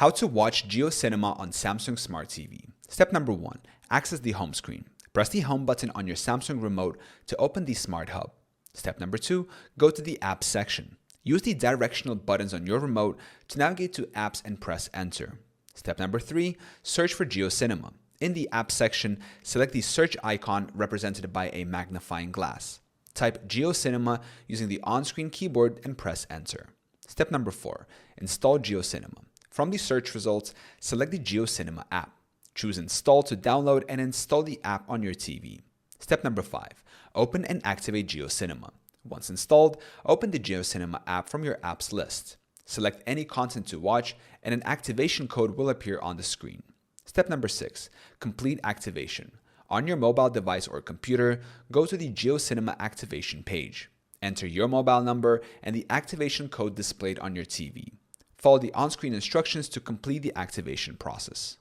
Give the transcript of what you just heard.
How to watch JioCinema on Samsung Smart TV. Step number 1. Access the home screen. Press the home button on your Samsung remote to open the Smart Hub. Step number 2. Go to the Apps section. Use the directional buttons on your remote to navigate to Apps and press Enter. Step number 3. Search for JioCinema. In the Apps section, select the search icon represented by a magnifying glass. Type JioCinema using the on-screen keyboard and press Enter. Step number 4. Install JioCinema. From the search results, select the JioCinema app. Choose Install to download and install the app on your TV. Step number 5. Open and activate JioCinema. Once installed, open the JioCinema app from your apps list. Select any content to watch and an activation code will appear on the screen. Step number 6. Complete activation. On your mobile device or computer, go to the JioCinema activation page. Enter your mobile number and the activation code displayed on your TV. Follow the on-screen instructions to complete the activation process.